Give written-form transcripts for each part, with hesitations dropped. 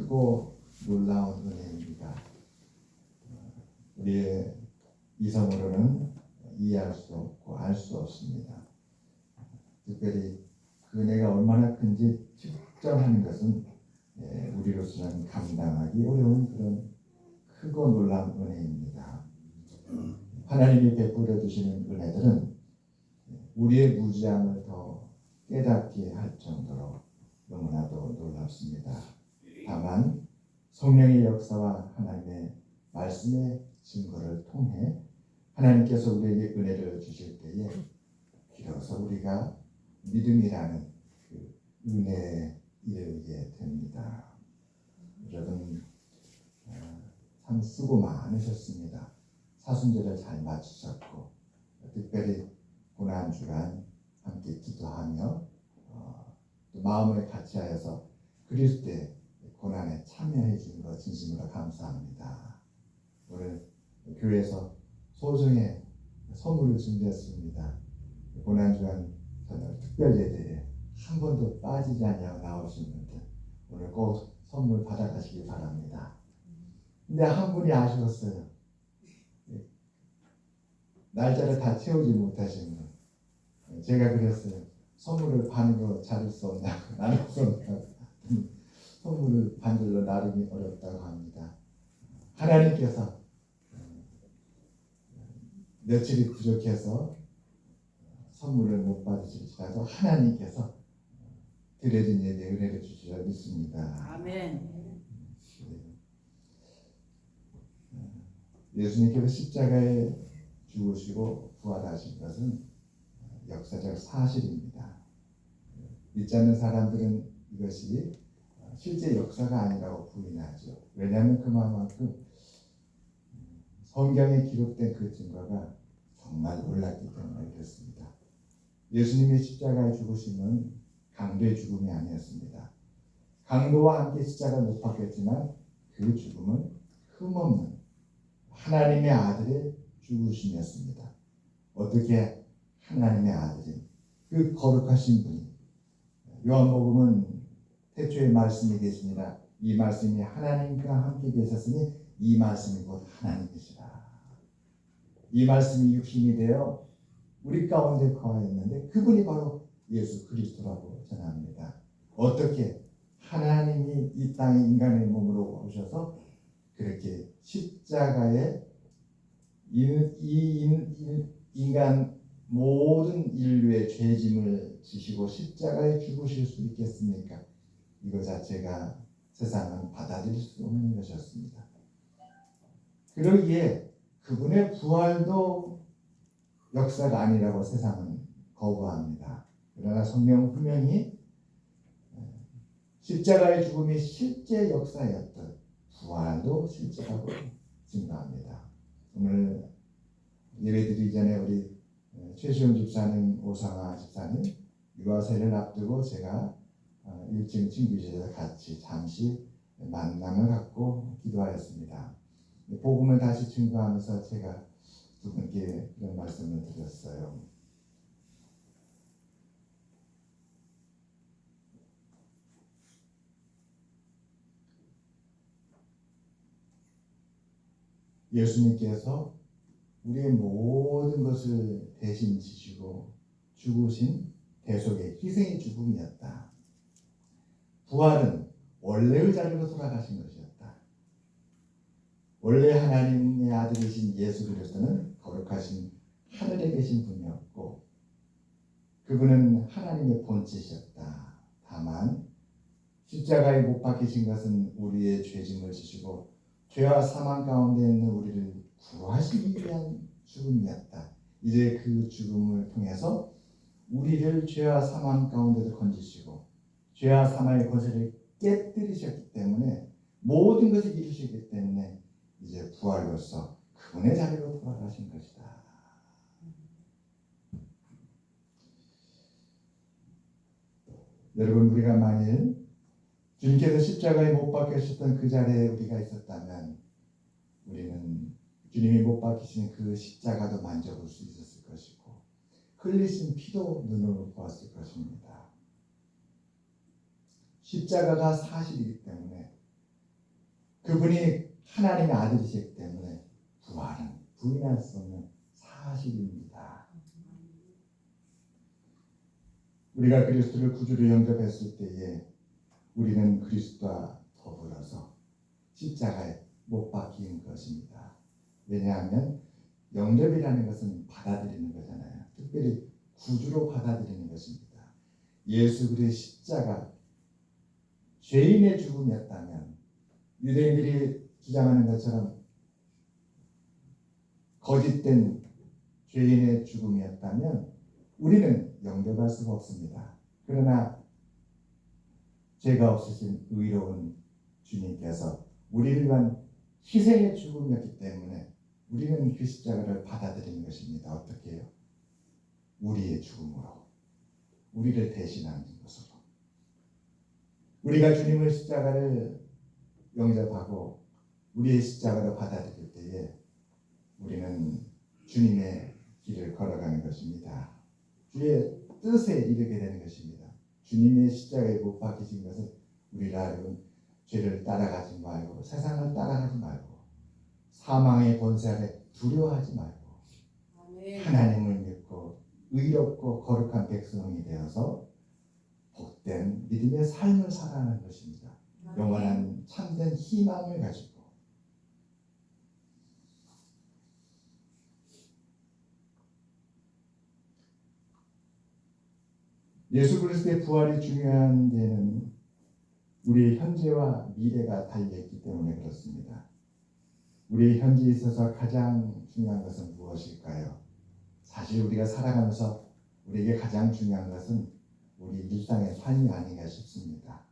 크고 놀라운 은혜입니다. 우리의 이성으로는 이해할 수 없고 알 수 없습니다. 특별히 그 은혜가 얼마나 큰지 측정하는 것은 우리로서는 감당하기 어려운 그런 크고 놀라운 은혜입니다. 하나님이 베풀어 주시는 은혜들은 우리의 무지함을 더 깨닫게 할 정도로 너무나도 놀랍습니다. 다만 성령의 역사와 하나님의 말씀의 증거를 통해 하나님께서 우리에게 은혜를 주실 때에 비로소 우리가 믿음이라는 그 은혜에 이르게 됩니다. 여러분 참 수고 많으셨습니다. 사순절을 잘 마치셨고 특별히 고난주간 함께 기도하며 또 마음을 같이하여서 그리스도의 고난에 참여해 주신 것 진심으로 감사합니다. 오늘 교회에서 소정의 선물을 준비했습니다. 고난주간 저녁 특별 예배에 한 번도 빠지지 않냐고 나오신 분들 오늘 꼭 선물 받아가시기 바랍니다. 근데 한 분이 아쉬웠어요. 날짜를 다 채우지 못하신 분. 제가 그랬어요. 선물을 반으로 자를 수 없냐고 나눌 수 없냐고. 선물을 반절로 나누기 어렵다고 합니다. 하나님께서 며칠이 부족해서 선물을 못 받으실지라도 하나님께서 드려진 예배에 은혜를 주시려 믿습니다. 아멘. 예수님께서 십자가에 죽으시고 부활하신 것은 역사적 사실입니다. 믿지 않는 사람들은 이것이 실제 역사가 아니라고 부인하죠. 왜냐하면 그만큼 성경에 기록된 그 증거가 정말 놀랍기 때문에 그렇습니다. 예수님의 십자가에 죽으심은 강도의 죽음이 아니었습니다. 강도와 함께 십자가에 못 박혔지만 그 죽음은 흠없는 하나님의 아들의 죽으심이었습니다. 어떻게 하나님의 아들이 그 거룩하신 분이 요한복음은 태초에 말씀이 계시니라 이 말씀이 하나님과 함께 계셨으니 이 말씀이 곧 하나님이시라. 이 말씀이 육신이 되어 우리 가운데 거하였는데 그분이 바로 예수 그리스도라고 전합니다. 어떻게 하나님이 이 땅에 인간의 몸으로 오셔서 그렇게 십자가에 인간 모든 인류의 죄짐을 지시고 십자가에 죽으실 수 있겠습니까? 이거 자체가 세상은 받아들일 수 없는 것이었습니다. 그러기에 그분의 부활도 역사가 아니라고 세상은 거부합니다. 그러나 성경 분명히 십자가의 죽음이 실제 역사였던 부활도 실제라고 증거합니다. 오늘 예배드리기 전에 우리 최시용 집사님, 오상아 집사님 유아세를 앞두고 제가 1층 친구실에서 같이 잠시 만남을 갖고 기도하였습니다. 복음을 다시 증거하면서 제가 두 분께 그런 말씀을 드렸어요. 예수님께서 우리의 모든 것을 대신 지시고 죽으신 대속의 희생의 죽음이었다. 부활은 원래의 자리로 돌아가신 것이었다. 원래 하나님의 아들이신 예수 그리스도는 거룩하신 하늘에 계신 분이었고 그분은 하나님의 본체셨다. 다만 십자가에 못 박히신 것은 우리의 죄짐을 지시고 죄와 사망 가운데 있는 우리를 구하시기 위한 죽음이었다. 이제 그 죽음을 통해서 우리를 죄와 사망 가운데서 건지시고 죄와 사망의 권세를 깨뜨리셨기 때문에 모든 것을 이루시기 때문에 이제 부활로서 그분의 자리로 돌아가신 것이다. 여러분 우리가 만일 주님께서 십자가에 못 박히셨던 그 자리에 우리가 있었다면 우리는 주님이 못 박히신 그 십자가도 만져볼 수 있었을 것이고 흘리신 피도 눈으로 보았을 것입니다. 십자가가 사실이기 때문에 그분이 하나님의 아들이시기 때문에 부활은 부인할 수 없는 사실입니다. 우리가 그리스도를 구주로 영접했을 때에 우리는 그리스도와 더불어서 십자가에 못 박힌 것입니다. 왜냐하면 영접이라는 것은 받아들이는 거잖아요. 특별히 구주로 받아들이는 것입니다. 예수 그리스도의 십자가 죄인의 죽음이었다면 유대인들이 주장하는 것처럼 거짓된 죄인의 죽음이었다면 우리는 영접할 수가 없습니다. 그러나 죄가 없으신 의로운 주님께서 우리를 위한 희생의 죽음이었기 때문에 우리는 그 십자가를 받아들이는 것입니다. 어떻게 해요? 우리의 죽음으로, 우리를 대신하는 것으로. 우리가 주님의 십자가를 영접하고 우리의 십자가를 받아들일 때에 우리는 주님의 길을 걸어가는 것입니다. 주의 뜻에 이르게 되는 것입니다. 주님의 십자가에 못 박히신 것은 우리를 하여금 죄를 따라가지 말고 세상을 따라가지 말고 사망의 권세 아래 두려워하지 말고 하나님을 믿고 의롭고 거룩한 백성이 되어서 복된 믿음의 삶을 살아가는 것입니다. 영원한 참된 희망을 가지고 예수 그리스도의 부활이 중요한 데는 우리의 현재와 미래가 달려있기 때문에 그렇습니다. 우리의 현재에 있어서 가장 중요한 것은 무엇일까요? 사실 우리가 살아가면서 우리에게 가장 중요한 것은 우리 일상의 삶이 아닌가 싶습니다.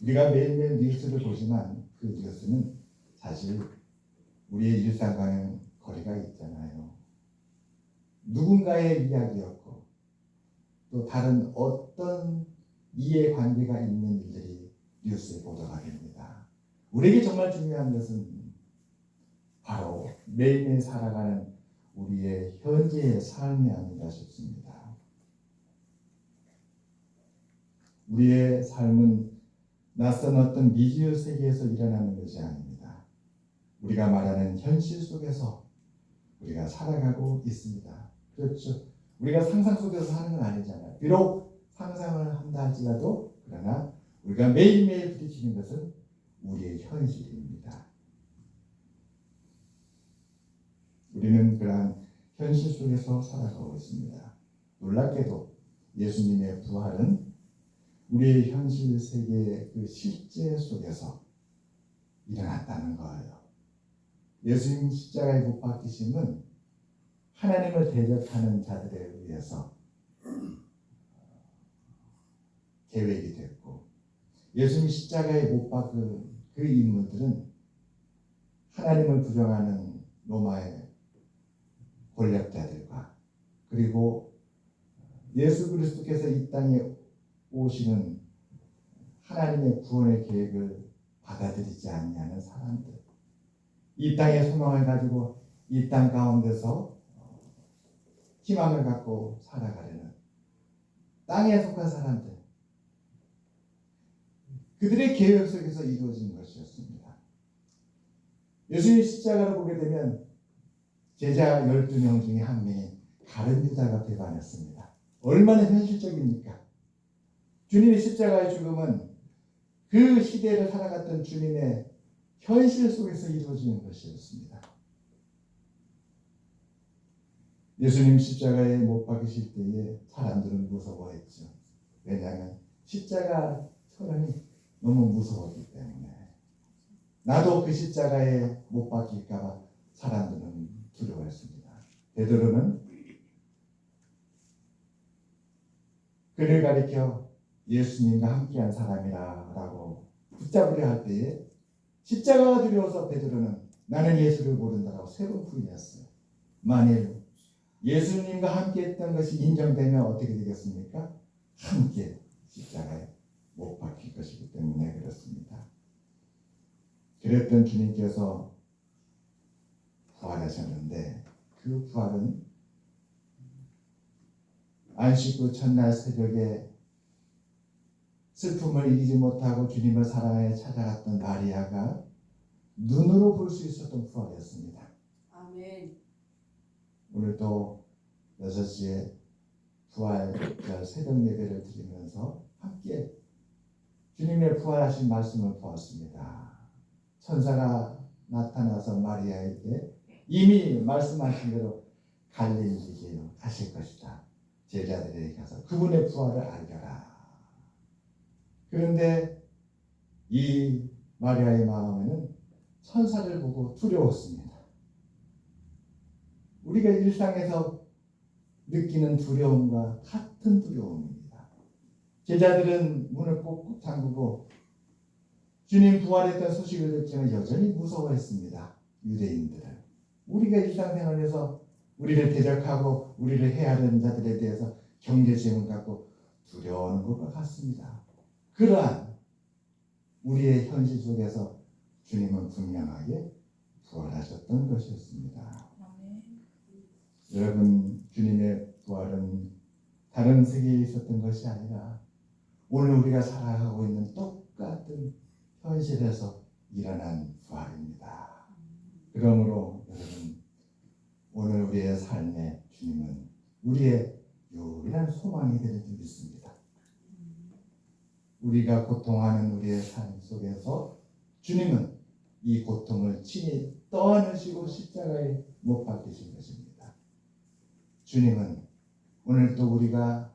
우리가 매일매일 뉴스를 보지만 그 뉴스는 사실 우리의 일상과는 거리가 있잖아요. 누군가의 이야기였고 또 다른 어떤 이해관계가 있는 일들이 뉴스에 보도가 됩니다. 우리에게 정말 중요한 것은 바로 매일매일 살아가는 우리의 현재의 삶이 아닌가 싶습니다. 우리의 삶은 낯선 어떤 미지의 세계에서 일어나는 것이 아닙니다. 우리가 말하는 현실 속에서 우리가 살아가고 있습니다. 그렇죠. 우리가 상상 속에서 사는 건 아니잖아요. 비록 상상을 한다 할지라도 그러나 우리가 매일매일 부딪히는 것은 우리의 현실입니다. 우리는 그러한 현실 속에서 살아가고 있습니다. 놀랍게도 예수님의 부활은 우리의 현실 세계의 그 실제 속에서 일어났다는 거예요. 예수님 십자가에 못 박히심은 하나님을 대적하는 자들에 의해서 계획이 됐고 예수님 십자가에 못 박은 그 인물들은 하나님을 부정하는 로마의 권력자들과 그리고 예수 그리스도께서 이 땅에 오시는 하나님의 구원의 계획을 받아들이지 않냐는 사람들, 이 땅의 소망을 가지고 이 땅 가운데서 희망을 갖고 살아가려는 땅에 속한 사람들, 그들의 계획 속에서 이루어진 것이었습니다. 예수님 십자가를 보게 되면 제자 12명 중에 한 명이 다른 유다가 배반했습니다. 얼마나 현실적입니까? 주님의 십자가의 죽음은 그 시대를 살아갔던 주님의 현실 속에서 이루어지는 것이었습니다. 예수님 십자가에 못 박히실 때에 사람들은 무서워했죠. 왜냐하면 십자가 천연이 너무 무서웠기 때문에. 나도 그 십자가에 못 박힐까 봐 사람들은 두려워했습니다. 베드로는 그를 가리켜 예수님과 함께한 사람이라고 붙잡으려 할 때에 십자가가 두려워서 베드로는 나는 예수를 모른다라고 3번 부인했어요. 만일 예수님과 함께했던 것이 인정되면 어떻게 되겠습니까? 함께 십자가에 못 박힐 것이기 때문에 그렇습니다. 그랬던 주님께서 부활하셨는데 그 부활은 안식 후 첫날 새벽에 슬픔을 이기지 못하고 주님을 사랑해 찾아갔던 마리아가 눈으로 볼 수 있었던 부활이었습니다. 아멘. 오늘도 6시에 부활절 새벽 예배를 드리면서 함께 주님의 부활하신 말씀을 보았습니다. 천사가 나타나서 마리아에게 이미 말씀하신 대로 갈릴리로 가실 것이다. 제자들에게 가서 그분의 부활을 알려라. 그런데 이 마리아의 마음에는 천사를 보고 두려웠습니다. 우리가 일상에서 느끼는 두려움과 같은 두려움입니다. 제자들은 문을 꼭꼭 잠그고 주님 부활했던 소식을 듣지만 여전히 무서워했습니다. 유대인들은. 우리가 일상생활에서 우리를 대적하고 우리를 해하려는 자들에 대해서 경계심을 갖고 두려워하는 것과 같습니다. 그러한 우리의 현실 속에서 주님은 분명하게 부활하셨던 것이었습니다. 여러분, 주님의 부활은 다른 세계에 있었던 것이 아니라 오늘 우리가 살아가고 있는 똑같은 현실에서 일어난 부활입니다. 그러므로 여러분, 오늘 우리의 삶에 주님은 우리의 유일한 소망이 되는 줄 믿습니다. 우리가 고통하는 우리의 삶 속에서 주님은 이 고통을 친히 떠안으시고 십자가에 못 박히신 것입니다. 주님은 오늘도 우리가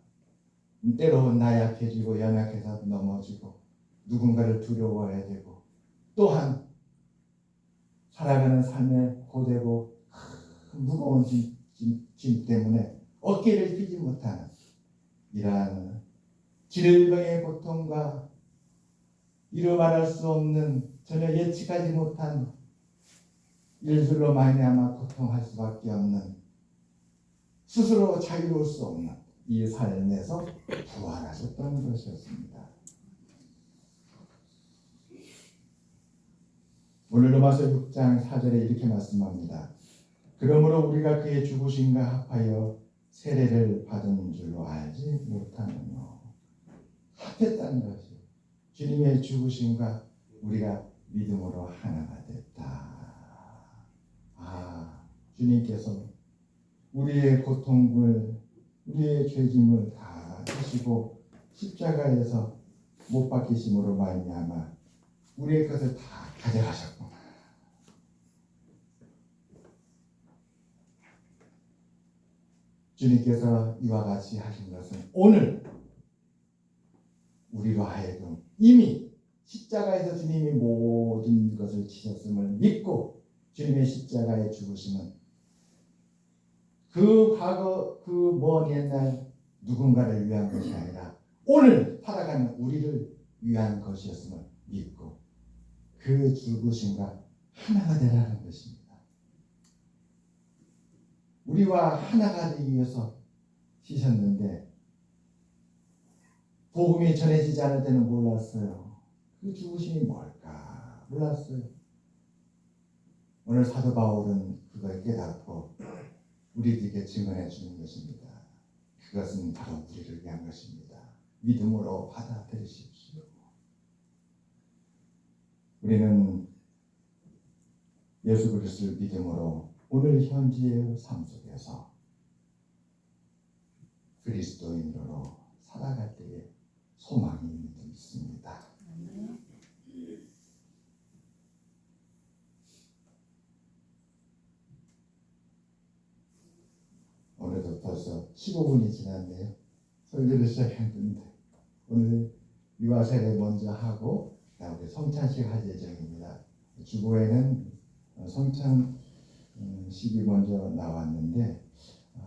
때로 나약해지고 연약해서 넘어지고 누군가를 두려워해야 되고 또한 살아가는 삶에 고되고 무거운 짐 때문에 어깨를 펴지 못하는 이러한 질병의 고통과 이루 말할 수 없는 전혀 예측하지 못한 일들로 말미암아 고통할 수밖에 없는 스스로 자유로울 수 없는 이 삶에서 부활하셨던 것이었습니다. 오늘 로마서 6장 4절에 이렇게 말씀합니다. 그러므로 우리가 그의 죽으심과 합하여 세례를 받은 줄로 알지 못하느뇨. 합했다는 것이 주님의 죽으심과 우리가 믿음으로 하나가 됐다. 주님께서 우리의 고통을 우리의 죄짐을 다 지시고 십자가에서 못 박히심으로 말미암아 우리의 것을 다 가져가셨구나. 주님께서 이와 같이 하신 것은 오늘 우리로 하여금 이미 십자가에서 주님이 모든 것을 지셨음을 믿고 주님의 십자가의 죽으심은 그 과거 그 먼 옛날 누군가를 위한 것이 아니라 오늘 살아가는 우리를 위한 것이었음을 믿고 그 죽으심과 하나가 되라는 것입니다. 우리와 하나가 되기 위해서 시셨는데 복음이 전해지지 않을 때는 몰랐어요. 그 죽으심이 뭘까 몰랐어요. 오늘 사도 바울은 그걸 깨닫고 우리에게 증언해 주는 것입니다. 그것은 바로 우리를 위한 것입니다. 믿음으로 받아들이십시오. 우리는 예수 그리스도를 믿음으로 오늘 현지의 삶 속에서 그리스도인으로 살아갈 때에 소망이 있습니다. 오늘도 벌써 15분이 지났네요. 설교를 시작했는데 오늘 유아 세례 먼저 하고 그다음에 성찬식 할 예정입니다. 주보에는 성찬식이 먼저 나왔는데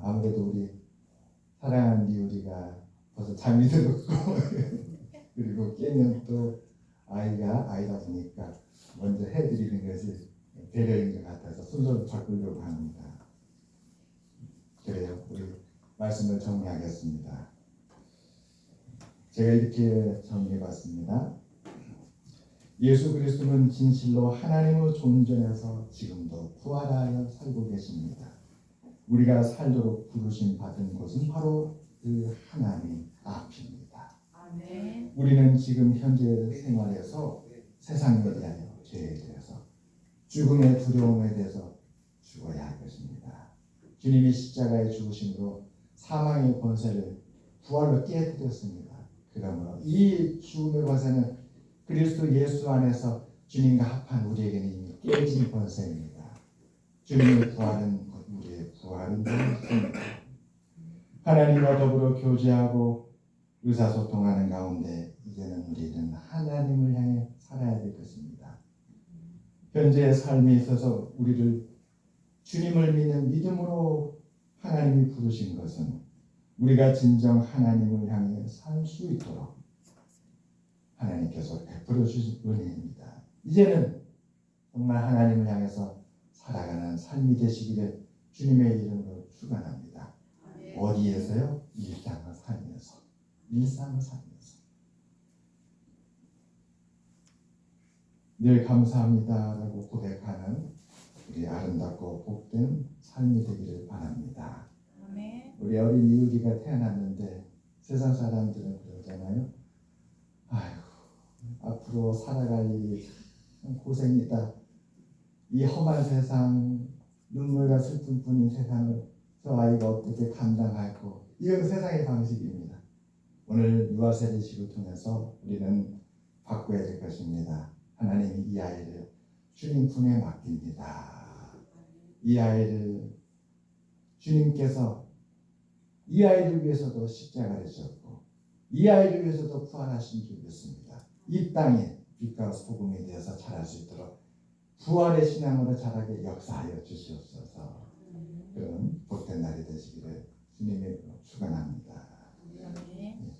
아무래도 우리 사랑하는 리우리가 벌써 잠이 들었고 그리고 깨면 또 아이다 보니까 먼저 해드리는 것이 배려인 것 같아서 순서를 바꾸려고 합니다. 그래요. 우리 말씀을 정리하겠습니다. 제가 이렇게 정리해봤습니다. 예수 그리스도는 진실로 하나님의 존전에서 지금도 부활하여 살고 계십니다. 우리가 살도록 부르심 받은 곳은 바로 그 하나님 앞입니다. 아멘. 우리는 지금 현재 생활에서 세상에 대하여 죄에 대해서 죽음의 두려움에 대해서 죽어야 할 것입니다. 주님이 십자가에 죽으심으로 사망의 권세를 부활로 깨뜨렸습니다. 그러므로 이 죽음의 권세는 그리스도 예수 안에서 주님과 합한 우리에게는 이미 깨진 권세입니다. 주님의 부활은 우리의 부활은 되었습니다. 하나님과 더불어 교제하고 의사소통하는 가운데 이제는 우리는 하나님을 향해 살아야 될 것입니다. 현재의 삶에 있어서 우리를 주님을 믿는 믿음으로 하나님이 부르신 것은 우리가 진정 하나님을 향해 살 수 있도록 하나님께서 베풀어 주신 은혜입니다. 이제는 정말 하나님을 향해서 살아가는 삶이 되시기를 주님의 이름으로 축원합니다. 어디에서요? 일상을 살면서. 늘 감사합니다라고 고백하는 우리 아름답고 복된 삶이 되기를 바랍니다. 우리 어린 이유리가 태어났는데 세상 사람들은 그러잖아요. 아이고, 앞으로 살아갈 일이 참 고생이다. 이 험한 세상, 눈물과 슬픔뿐인 세상을 저 아이가 어떻게 감당할고, 이건 세상의 방식입니다. 오늘 유아세례 식을 통해서 우리는 바꿔야 될 것입니다. 하나님이 이 아이를 주님 품에 맡깁니다. 이 아이를 주님께서 이 아이를 위해서도 십자가를 졌고 이 아이를 위해서도 부활하신 줄 믿습니다. 이 땅에 빛과 소금이 되어서 자랄 수 있도록 부활의 신앙으로 자라게 역사하여 주시옵소서. 그런 복된 날이 되시기를 주님의 축원합니다.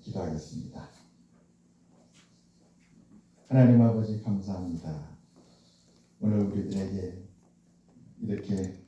기도하겠습니다. 하나님 아버지 감사합니다. 오늘 우리들에게 이렇게